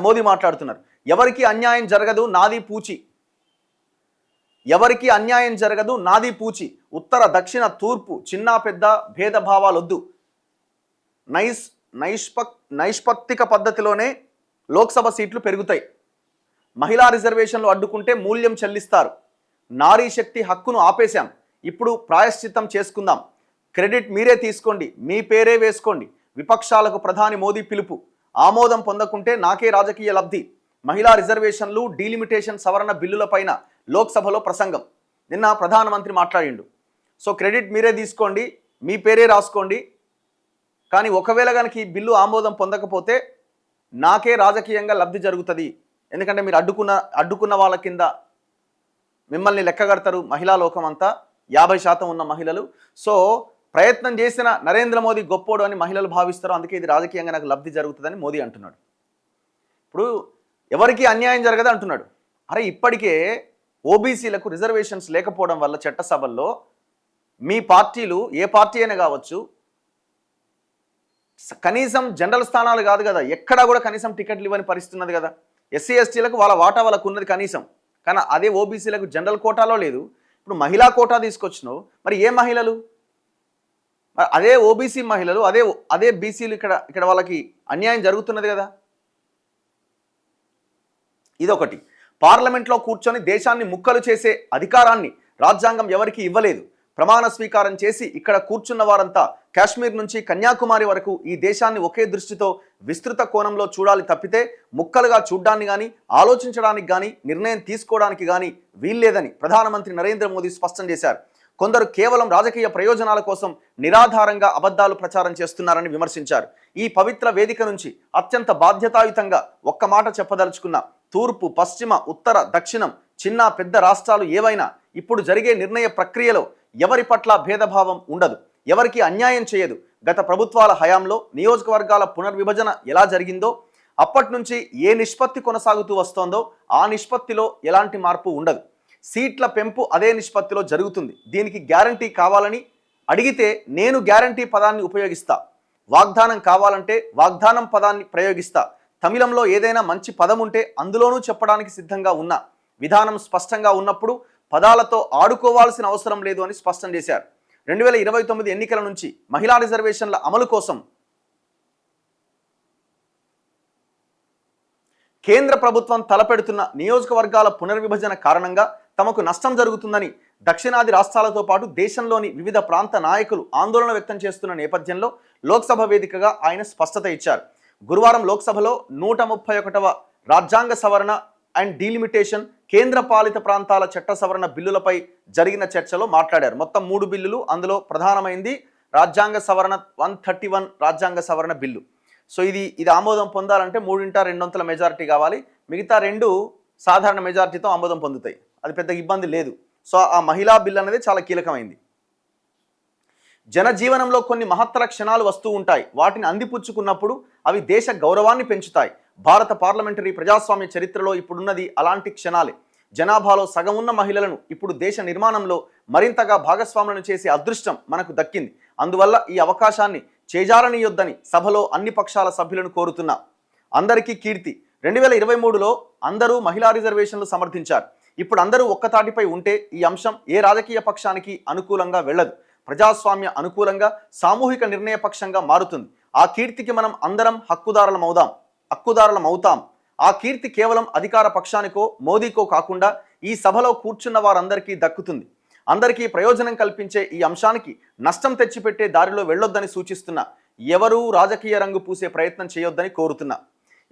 మోదీ మాట్లాడుతున్నారు. ఎవరికి అన్యాయం జరగదు నాది పూచి, ఎవరికి అన్యాయం జరగదు నాది పూచి, ఉత్తర దక్షిణ తూర్పు చిన్న పెద్ద భేదభావాలొద్దు, నైష్పత్తిక పద్ధతిలోనే లోక్సభ సీట్లు పెరుగుతాయి, మహిళా రిజర్వేషన్లు అడ్డుకుంటే మూల్యం చెల్లిస్తారు, నారీ శక్తి హక్కును ఆపేశాం, ఇప్పుడు ప్రాయశ్చిత్తం చేసుకుందాం, క్రెడిట్ మీరే తీసుకోండి, మీ పేరే వేసుకోండి, విపక్షాలకు ప్రధాని మోదీ పిలుపు, ఆమోదం పొందకుంటే నాకే రాజకీయ లబ్ధి, మహిళా రిజర్వేషన్లు డీలిమిటేషన్ సవరణ బిల్లులపైన లోక్సభలో ప్రసంగం. నిన్న ప్రధానమంత్రి మాట్లాడిండు. సో క్రెడిట్ మీరే తీసుకోండి, మీ పేరే రాసుకోండి, కానీ ఒకవేళ కనుక ఈ బిల్లు ఆమోదం పొందకపోతే నాకే రాజకీయంగా లబ్ధి జరుగుతుంది, ఎందుకంటే మీరు అడ్డుకున్న వాళ్ళ కింద మిమ్మల్ని లెక్కగడతారు మహిళా లోకం అంతా, 50% ఉన్న మహిళలు. సో ప్రయత్నం చేసిన నరేంద్ర మోదీ గొప్పోడు అని మహిళలు భావిస్తారు, అందుకే ఇది రాజకీయంగా నాకు లబ్ధి జరుగుతుందని మోదీ అంటున్నాడు. ఇప్పుడు ఎవరికి అన్యాయం జరగదు అంటున్నాడు. అరే ఇప్పటికే ఓబీసీలకు రిజర్వేషన్స్ లేకపోవడం వల్ల చట్టసభల్లో మీ పార్టీలు, ఏ పార్టీ అయినా కావచ్చు, కనీసం జనరల్ స్థానాలు కాదు కదా, ఎక్కడా కూడా కనీసం టికెట్లు ఇవ్వని పరిస్థితి ఉన్నది కదా. ఎస్సీ ఎస్టీలకు వాళ్ళ వాటా వాళ్ళకు ఉన్నది కనీసం, కానీ అదే ఓబీసీలకు జనరల్ కోటాలో లేదు. ఇప్పుడు మహిళా కోటా తీసుకొచ్చినావు, మరి ఏ మహిళలు, మరి అదే ఓబీసీ మహిళలు, అదే బీసీలు ఇక్కడ వాళ్ళకి అన్యాయం జరుగుతున్నది కదా. ఇదొకటి. పార్లమెంట్లో కూర్చొని దేశాన్ని ముక్కలు చేసే అధికారాన్ని రాజ్యాంగం ఎవరికి ఇవ్వలేదు. ప్రమాణ స్వీకారం చేసి ఇక్కడ కూర్చున్న వారంతా కాశ్మీర్ నుంచి కన్యాకుమారి వరకు ఈ దేశాన్ని ఒకే దృష్టితో విస్తృత కోణంలో చూడాలి తప్పితే ముక్కలుగా చూడ్డానికి కానీ, ఆలోచించడానికి కానీ, నిర్ణయం తీసుకోవడానికి కానీ వీల్లేదని ప్రధానమంత్రి నరేంద్ర మోదీ స్పష్టం చేశారు. కొందరు కేవలం రాజకీయ ప్రయోజనాల కోసం నిరాధారంగా అబద్ధాలు ప్రచారం చేస్తున్నారని విమర్శించారు. ఈ పవిత్ర వేదిక నుంచి అత్యంత బాధ్యతాయుతంగా ఒక్క మాట చెప్పదలుచుకున్న, తూర్పు, పశ్చిమ, ఉత్తర, దక్షిణం, చిన్న పెద్ద రాష్ట్రాలు ఏవైనా ఇప్పుడు జరిగే నిర్ణయ ప్రక్రియలో ఎవరి పట్ల భేదభావం ఉండదు, ఎవరికి అన్యాయం చేయదు. గత ప్రభుత్వాల హయాంలో నియోజకవర్గాల పునర్విభజన ఎలా జరిగిందో అప్పటి నుంచి ఏ నిష్పత్తి కొనసాగుతూ వస్తోందో ఆ నిష్పత్తిలో ఎలాంటి మార్పు ఉండదు. సీట్ల పెంపు అదే నిష్పత్తిలో జరుగుతుంది. దీనికి గ్యారంటీ కావాలని అడిగితే నేను గ్యారంటీ పదాన్ని ఉపయోగిస్తా, వాగ్దానం కావాలంటే వాగ్దానం పదాన్ని ప్రయోగిస్తా, తమిళంలో ఏదైనా మంచి పదం ఉంటే అందులోనూ చెప్పడానికి సిద్ధంగా ఉన్నా, విధానం స్పష్టంగా ఉన్నప్పుడు పదాలతో ఆడుకోవాల్సిన అవసరం లేదు అని స్పష్టం చేశారు. 2029 ఎన్నికల నుంచి మహిళా రిజర్వేషన్ల అమలు కోసం కేంద్ర ప్రభుత్వం తలపెడుతున్న నియోజకవర్గాల పునర్విభజన కారణంగా తమకు నష్టం జరుగుతుందని దక్షిణాది రాష్ట్రాలతో పాటు దేశంలోని వివిధ ప్రాంత నాయకులు ఆందోళన వ్యక్తం చేస్తున్న నేపథ్యంలో లోక్సభ వేదికగా ఆయన స్పష్టత ఇచ్చారు. గురువారం లోక్సభలో 131వ రాజ్యాంగ సవరణ అండ్ డీలిమిటేషన్, కేంద్ర పాలిత ప్రాంతాల చట్ట సవరణ బిల్లులపై జరిగిన చర్చలో మాట్లాడారు. మొత్తం 3 బిల్లులు, అందులో ప్రధానమైంది రాజ్యాంగ సవరణ 131 రాజ్యాంగ సవరణ బిల్లు. సో ఇది ఆమోదం పొందాలంటే 3/2 మెజారిటీ కావాలి, మిగతా 2 సాధారణ మెజారిటీతో ఆమోదం పొందుతాయి, అది పెద్ద ఇబ్బంది లేదు. సో ఆ మహిళా బిల్ అనేది చాలా కీలకమైంది. జనజీవనంలో కొన్ని మహత్తర క్షణాలు వస్తూ ఉంటాయి, వాటిని అందిపుచ్చుకున్నప్పుడు అవి దేశ గౌరవాన్ని పెంచుతాయి. భారత పార్లమెంటరీ ప్రజాస్వామ్య చరిత్రలో ఇప్పుడున్నది అలాంటి క్షణాలే. జనాభాలో సగం ఉన్న మహిళలను ఇప్పుడు దేశ నిర్మాణంలో మరింతగా భాగస్వాములను చేసే అదృష్టం మనకు దక్కింది. అందువల్ల ఈ అవకాశాన్ని చేజారనీయొద్దని సభలో అన్ని పక్షాల సభ్యులను కోరుతున్నా. అందరికీ కీర్తి. 2023లో అందరూ మహిళా రిజర్వేషన్లు సమర్థించారు. ఇప్పుడు అందరూ ఒక్కతాటిపై ఉంటే ఈ అంశం ఏ రాజకీయ పక్షానికి అనుకూలంగా వెళ్ళదు, ప్రజాస్వామ్య అనుకూలంగా, సామూహిక నిర్ణయ పక్షంగా మారుతుంది. ఆ కీర్తికి మనం అందరం హక్కుదారులమవుతాం. ఆ కీర్తి కేవలం అధికార పక్షానికో మోదీకో కాకుండా ఈ సభలో కూర్చున్న వారందరికీ దక్కుతుంది. అందరికీ ప్రయోజనం కల్పించే ఈ అంశానికి నష్టం తెచ్చిపెట్టే దారిలో వెళ్ళొద్దని సూచిస్తున్నా. ఎవరూ రాజకీయ రంగు పూసే ప్రయత్నం చేయొద్దని కోరుతున్నా.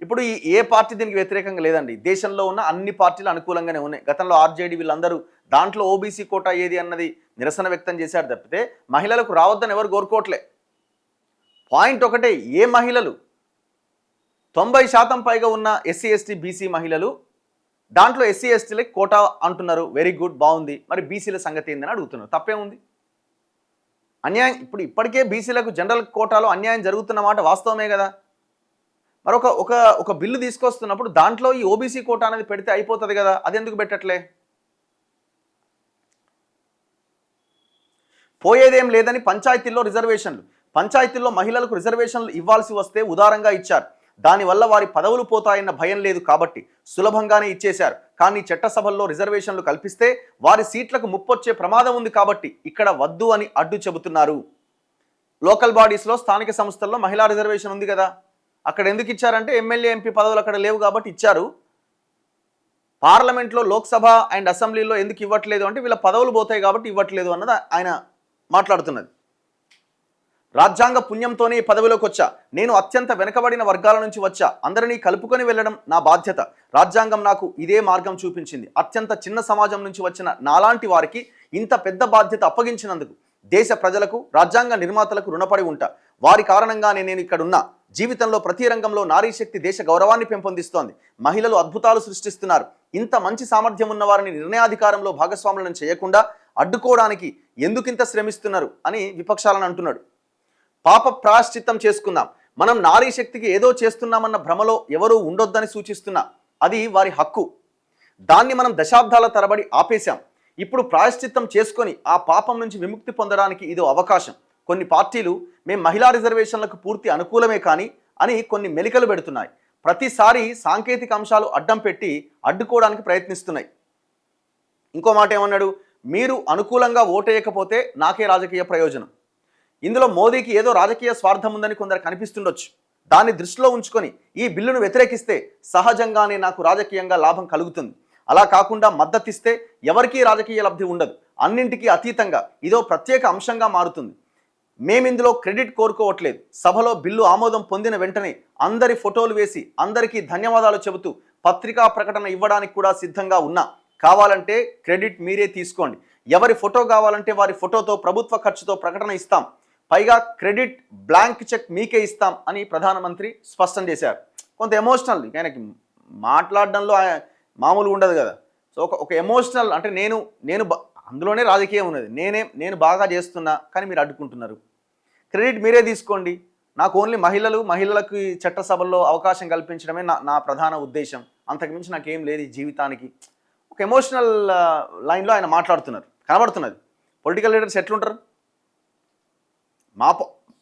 ఇప్పుడు ఏ పార్టీ దీనికి వ్యతిరేకంగా లేదండి, దేశంలో ఉన్న అన్ని పార్టీలు అనుకూలంగానే ఉన్నాయి. గతంలో ఆర్జేడీ వీళ్ళందరూ దాంట్లో ఓబీసీ కోటా ఏది అన్నది నిరసన వ్యక్తం చేశారు తప్పితే మహిళలకు రావద్దని ఎవరు కోరుకోవట్లే. పాయింట్ ఒకటే, ఏ మహిళలు 90% పైగా ఉన్న ఎస్సీ ఎస్టీ బీసీ మహిళలు, దాంట్లో ఎస్సీ ఎస్టీలకి కోటా అంటున్నారు, వెరీ గుడ్, బాగుంది, మరి బీసీల సంగతి ఏందని అడుగుతున్నారు. తప్పేముంది? అన్యాయం ఇప్పటికే బీసీలకు జనరల్ కోటాలో అన్యాయం జరుగుతున్న మాట వాస్తవమే కదా. మరొక ఒక బిల్లు తీసుకొస్తున్నప్పుడు దాంట్లో ఈ ఓబీసీ కోటా అనేది పెడితే అయిపోతుంది కదా, అది ఎందుకు పెట్టట్లే? పోయేదేం లేదని పంచాయతీల్లో రిజర్వేషన్లు. పంచాయతీల్లో మహిళలకు రిజర్వేషన్లు ఇవ్వాల్సి వస్తే ఉదారంగా ఇచ్చారు. దానివల్ల వారి పదవులు పోతాయన్న భయం లేదు కాబట్టి సులభంగానే ఇచ్చేశారు. కానీ చట్టసభల్లో రిజర్వేషన్లు కల్పిస్తే వారి సీట్లకు ముప్పొచ్చే ప్రమాదం ఉంది కాబట్టి ఇక్కడ వద్దు అని అడ్డు చెబుతున్నారు. లోకల్ బాడీస్లో స్థానిక సంస్థల్లో మహిళా రిజర్వేషన్ ఉంది కదా, అక్కడ ఎందుకు ఇచ్చారంటే ఎమ్మెల్యే ఎంపీ పదవులు అక్కడ లేవు కాబట్టి ఇచ్చారు. పార్లమెంట్లో లోక్సభ అండ్ అసెంబ్లీలో ఎందుకు ఇవ్వట్లేదు అంటే వీళ్ళ పదవులు పోతాయి కాబట్టి ఇవ్వట్లేదు అన్నది ఆయన మాట్లాడుతున్నది. రాజ్యాంగ పుణ్యంతోనే ఈ పదవిలోకి వచ్చా, నేను అత్యంత వెనుకబడిన వర్గాల నుంచి వచ్చా, అందరినీ కలుపుకొని వెళ్ళడం నా బాధ్యత. రాజ్యాంగం నాకు ఇదే మార్గం చూపించింది. అత్యంత చిన్న సమాజం నుంచి వచ్చిన నాలాంటి వారికి ఇంత పెద్ద బాధ్యత అప్పగించినందుకు దేశ ప్రజలకు, రాజ్యాంగ నిర్మాతలకు రుణపడి ఉంటా. వారి కారణంగానే నేను ఇక్కడ ఉన్నా. జీవితంలో ప్రతి రంగంలో నారీ శక్తి దేశ గౌరవాన్ని పెంపొందిస్తోంది. మహిళలు అద్భుతాలు సృష్టిస్తున్నారు. ఇంత మంచి సామర్థ్యం ఉన్న వారిని నిర్ణయాధికారంలో భాగస్వాములను చేయకుండా అడ్డుకోవడానికి ఎందుకింత శ్రమిస్తున్నారు అని విపక్షాలను అంటున్నాడు. పాప ప్రాయశ్చిత్తం చేసుకుందాం. మనం నారీ శక్తికి ఏదో చేస్తున్నామన్న భ్రమలో ఎవరూ ఉండొద్దని సూచిస్తున్నా. అది వారి హక్కు. దాన్ని మనం దశాబ్దాల తరబడి ఆపేశాం. ఇప్పుడు ప్రాయశ్చిత్తం చేసుకొని ఆ పాపం నుంచి విముక్తి పొందడానికి ఇదో అవకాశం. కొన్ని పార్టీలు మేము మహిళా రిజర్వేషన్లకు పూర్తి అనుకూలమే కానీ అని కొన్ని మెలికలు పెడుతున్నాయి. ప్రతిసారి సాంకేతిక అంశాలు అడ్డం పెట్టి అడ్డుకోవడానికి ప్రయత్నిస్తున్నాయి. ఇంకో మాట ఏమన్నాడు, మీరు అనుకూలంగా ఓటేయకపోతే నాకే రాజకీయ ప్రయోజనం. ఇందులో మోదీకి ఏదో రాజకీయ స్వార్థం ఉందని కొందరు కనిపిస్తుండొచ్చు. దాన్ని దృష్టిలో ఉంచుకొని ఈ బిల్లును వ్యతిరేకిస్తే సహజంగానే నాకు రాజకీయంగా లాభం కలుగుతుంది. అలా కాకుండా మద్దతిస్తే ఎవరికీ రాజకీయ లబ్ధి ఉండదు. అన్నింటికీ అతీతంగా ఇదో ప్రత్యేక అంశంగా మారుతుంది. మేమిందులో క్రెడిట్ కోరుకోవట్లేదు. సభలో బిల్లు ఆమోదం పొందిన వెంటనే అందరి ఫోటోలు వేసి అందరికీ ధన్యవాదాలు చెబుతూ పత్రికా ప్రకటన ఇవ్వడానికి కూడా సిద్ధంగా ఉన్నా. కావాలంటే క్రెడిట్ మీరే తీసుకోండి. ఎవరి ఫోటో కావాలంటే వారి ఫోటోతో ప్రభుత్వ ఖర్చుతో ప్రకటన ఇస్తాం. పైగా క్రెడిట్ బ్లాంక్ చెక్ మీకే ఇస్తాం అని ప్రధానమంత్రి స్పష్టం చేశారు. కొంత ఎమోషనల్, ఆయనకి మాట్లాడడంలో మామూలుగా ఉండదు కదా. సో ఒక ఎమోషనల్ అంటే నేను అందులోనే రాజకీయం ఉన్నది. నేను బాగా చేస్తున్నా కానీ మీరు అడ్డుకుంటున్నారు. క్రెడిట్ మీరే తీసుకోండి. నాకు ఓన్లీ మహిళలకు చట్టసభల్లో అవకాశం కల్పించడమే నా ప్రధాన ఉద్దేశం. అంతకుమించి నాకేం లేదు ఈ జీవితానికి. ఒక ఎమోషనల్ లైన్లో ఆయన మాట్లాడుతున్నారు, కనబడుతున్నది. పొలిటికల్ లీడర్స్ ఎట్లుంటారు?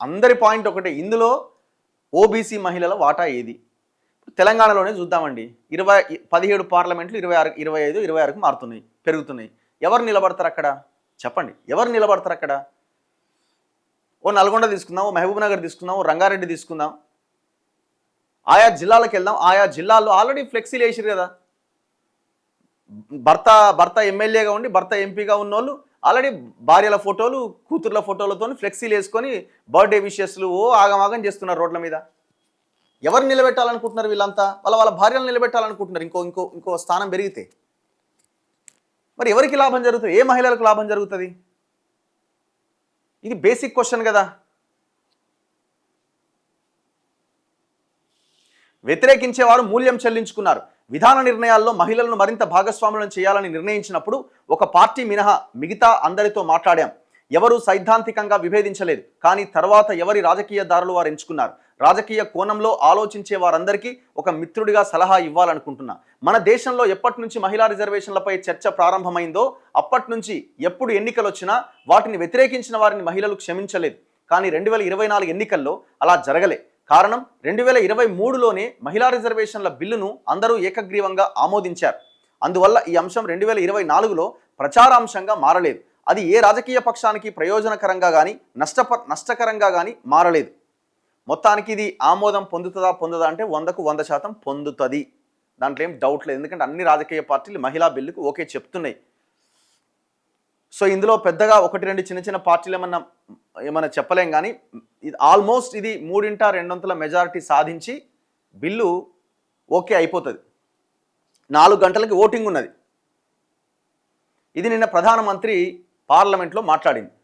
అందరి పాయింట్ ఒకటే, ఇందులో ఓబీసీ మహిళల వాటా ఏది? తెలంగాణలోనే చూద్దామండి. 17 పార్లమెంట్లు 25, 26కు మారుతున్నాయి, పెరుగుతున్నాయి. ఎవరు నిలబడతారు అక్కడ? చెప్పండి, ఎవరు నిలబడతారు అక్కడ? ఓ నల్గొండ తీసుకుందాం, ఓ మహబూబ్ నగర్ తీసుకుందాం, ఓ రంగారెడ్డి తీసుకుందాం. ఆయా జిల్లాలకు వెళ్దాం. ఆయా జిల్లాల్లో ఆల్రెడీ ఫ్లెక్సీలు వేసారు కదా. భర్త ఎమ్మెల్యేగా ఉండి భర్త ఎంపీగా ఉన్నోళ్ళు ఆల్రెడీ భార్యల ఫోటోలు, కూతుర్ల ఫోటోలతో ఫ్లెక్సీలు వేసుకొని బర్త్డే విషెస్లు ఆగమాగం చేస్తున్నారు రోడ్ల మీద. ఎవరు నిలబెట్టాలనుకుంటున్నారు వీళ్ళంతా? వాళ్ళ భార్యలు నిలబెట్టాలనుకుంటున్నారు. ఇంకో స్థానం పెరిగితే మరి ఎవరికి లాభం జరుగుతుంది? ఏ మహిళలకు లాభం జరుగుతుంది? ఇది బేసిక్ క్వశ్చన్ కదా. వ్యతిరేకించేవారు మూల్యం చెల్లించుకున్నారు. విధాన నిర్ణయాల్లో మహిళలను మరింత భాగస్వాములను చేయాలని నిర్ణయించినప్పుడు ఒక పార్టీ మినహా మిగతా అందరితో మాట్లాడాం. ఎవరూ సైద్ధాంతికంగా విభేదించలేదు. కానీ తర్వాత ఎవరి రాజకీయ దారులు వారు ఎంచుకున్నారు. రాజకీయ కోణంలో ఆలోచించే వారందరికీ ఒక మిత్రుడిగా సలహా ఇవ్వాలనుకుంటున్నా. మన దేశంలో ఎప్పటి నుంచి మహిళా రిజర్వేషన్లపై చర్చ ప్రారంభమైందో అప్పటి నుంచి ఎప్పుడు ఎన్నికలు వచ్చినా వాటిని వ్యతిరేకించిన వారిని మహిళలు క్షమించలేదు. కానీ 2024 ఎన్నికల్లో అలా జరగలే. కారణం 2023లోనే మహిళా రిజర్వేషన్ల బిల్లును అందరూ ఏకగ్రీవంగా ఆమోదించారు. అందువల్ల ఈ అంశం 2024లో ప్రచారాంశంగా మారలేదు. అది ఏ రాజకీయ పక్షానికి ప్రయోజనకరంగా కానీ నష్టకరంగా కానీ మారలేదు. మొత్తానికి ఇది ఆమోదం పొందుతుందా అంటే 100కు 100% పొందుతుంది. దాంట్లో ఏం డౌట్ లేదు. ఎందుకంటే అన్ని రాజకీయ పార్టీలు మహిళా బిల్లుకు ఓకే చెప్తున్నాయి. సో ఇందులో పెద్దగా 1-2 చిన్న పార్టీలు ఏమన్నా చెప్పలేం. కానీ ఆల్మోస్ట్ ఇది 3/2 మెజారిటీ సాధించి బిల్లు ఓకే అయిపోతుంది. 4 గంటలకి ఓటింగ్ ఉన్నది. ఇది నిన్న ప్రధానమంత్రి పార్లమెంట్లో మాట్లాడింది.